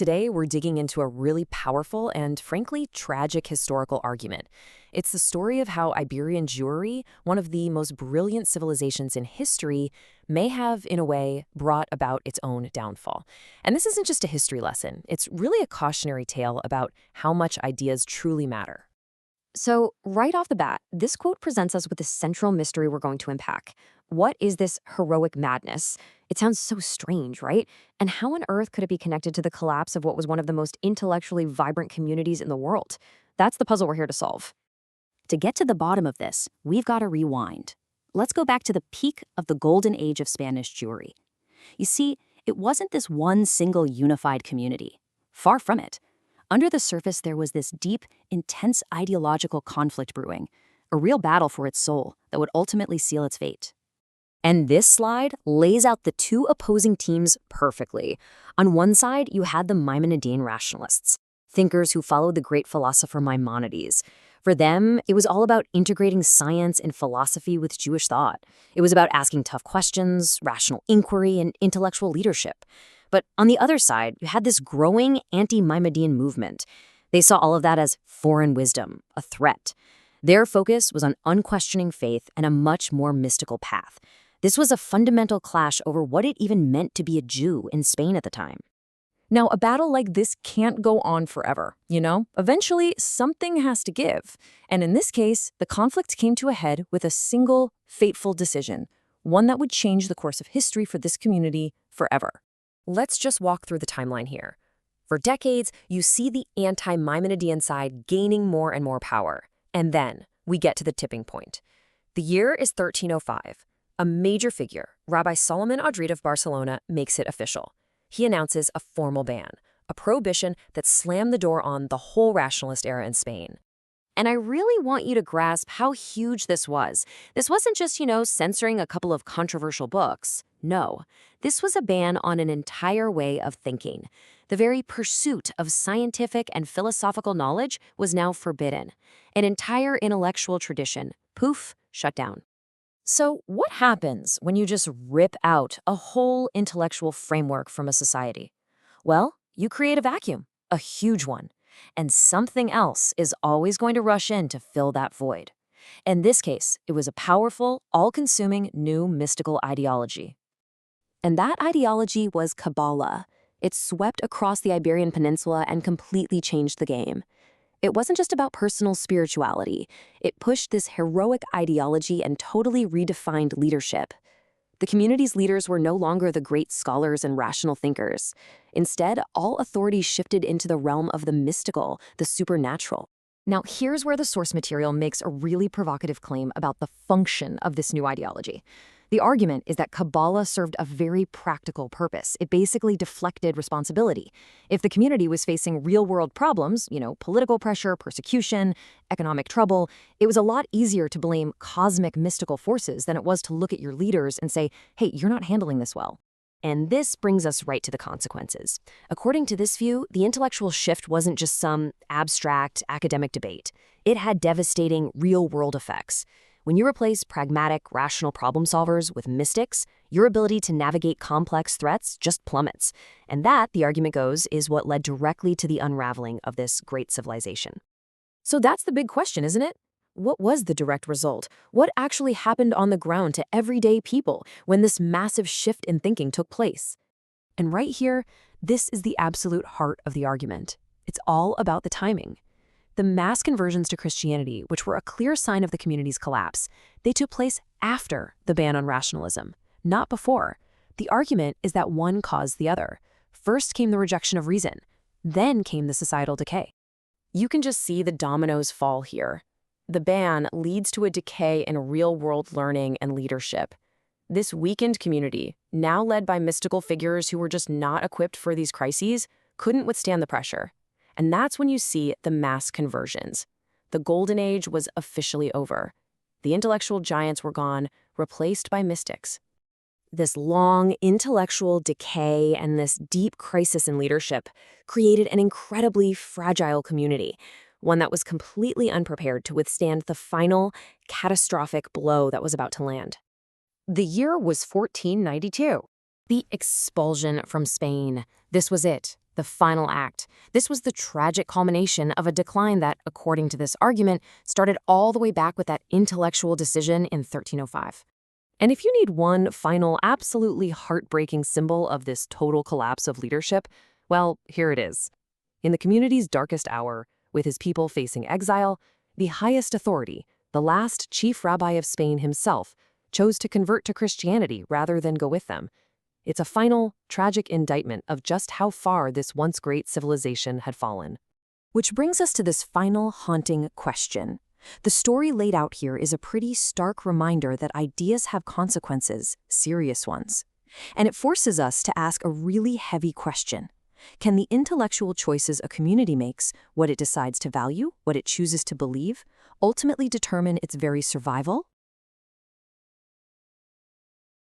Today, we're digging into a really powerful and, frankly, tragic historical argument. It's the story of how Iberian Jewry, one of the most brilliant civilizations in history, may have, in a way, brought about its own downfall. And this isn't just a history lesson. It's really a cautionary tale about how much ideas truly matter. So, right off the bat, this quote presents us with the central mystery we're going to unpack. What is this heroic madness? It sounds so strange, right? And how on earth could it be connected to the collapse of what was one of the most intellectually vibrant communities in the world? That's the puzzle we're here to solve. To get to the bottom of this, we've got to rewind. Let's go back to the peak of the golden age of Spanish Jewry. You see, it wasn't this one single unified community. Far from it. Under the surface, there was this deep, intense ideological conflict brewing, a real battle for its soul that would ultimately seal its fate. And this slide lays out the two opposing teams perfectly. On one side, you had the Maimonidean rationalists, thinkers who followed the great philosopher Maimonides. For them, it was all about integrating science and philosophy with Jewish thought. It was about asking tough questions, rational inquiry, and intellectual leadership. But on the other side, you had this growing anti-Maimonidean movement. They saw all of that as foreign wisdom, a threat. Their focus was on unquestioning faith and a much more mystical path. This was a fundamental clash over what it even meant to be a Jew in Spain at the time. Now, a battle like this can't go on forever, you know? Eventually, something has to give. And in this case, the conflict came to a head with a single, fateful decision, one that would change the course of history for this community forever. Let's just walk through the timeline here. For decades, you see the anti-Maimonidean side gaining more and more power. And then we get to the tipping point. The year is 1305. A major figure, Rabbi Solomon Audrey of Barcelona, makes it official. He announces a formal ban, a prohibition that slammed the door on the whole rationalist era in Spain. And I really want you to grasp how huge this was. This wasn't just, censoring a couple of controversial books. No, this was a ban on an entire way of thinking. The very pursuit of scientific and philosophical knowledge was now forbidden. An entire intellectual tradition, poof, shut down. So what happens when you just rip out a whole intellectual framework from a society? Well, you create a vacuum, a huge one. And something else is always going to rush in to fill that void. In this case, it was a powerful, all-consuming new mystical ideology. And that ideology was Kabbalah. It swept across the Iberian Peninsula and completely changed the game. It wasn't just about personal spirituality. It pushed this heroic ideology and totally redefined leadership. The community's leaders were no longer the great scholars and rational thinkers. Instead, all authority shifted into the realm of the mystical, the supernatural. Now, here's where the source material makes a really provocative claim about the function of this new ideology. The argument is that Kabbalah served a very practical purpose. It basically deflected responsibility. If the community was facing real-world problems, political pressure, persecution, economic trouble, it was a lot easier to blame cosmic mystical forces than it was to look at your leaders and say, hey, you're not handling this well. And this brings us right to the consequences. According to this view, the intellectual shift wasn't just some abstract academic debate. It had devastating real-world effects. When you replace pragmatic, rational problem solvers with mystics, your ability to navigate complex threats just plummets. And that, the argument goes, is what led directly to the unraveling of this great civilization. So that's the big question, isn't it? What was the direct result? What actually happened on the ground to everyday people when this massive shift in thinking took place? And right here, this is the absolute heart of the argument. It's all about the timing. The mass conversions to Christianity, which were a clear sign of the community's collapse, they took place after the ban on rationalism, not before. The argument is that one caused the other. First came the rejection of reason, then came the societal decay. You can just see the dominoes fall here. The ban leads to a decay in real-world learning and leadership. This weakened community, now led by mystical figures who were just not equipped for these crises, couldn't withstand the pressure. And that's when you see the mass conversions. The golden age was officially over. The intellectual giants were gone, replaced by mystics. This long intellectual decay and this deep crisis in leadership created an incredibly fragile community, one that was completely unprepared to withstand the final, catastrophic blow that was about to land. The year was 1492. The expulsion from Spain. This was it. The final act. This was the tragic culmination of a decline that, according to this argument, started all the way back with that intellectual decision in 1305. And if you need one final, absolutely heartbreaking symbol of this total collapse of leadership, well, here it is. In the community's darkest hour, with his people facing exile, the highest authority, the last chief rabbi of Spain himself, chose to convert to Christianity rather than go with them. It's a final, tragic indictment of just how far this once great civilization had fallen. Which brings us to this final haunting question. The story laid out here is a pretty stark reminder that ideas have consequences, serious ones. And it forces us to ask a really heavy question. Can the intellectual choices a community makes, what it decides to value, what it chooses to believe, ultimately determine its very survival?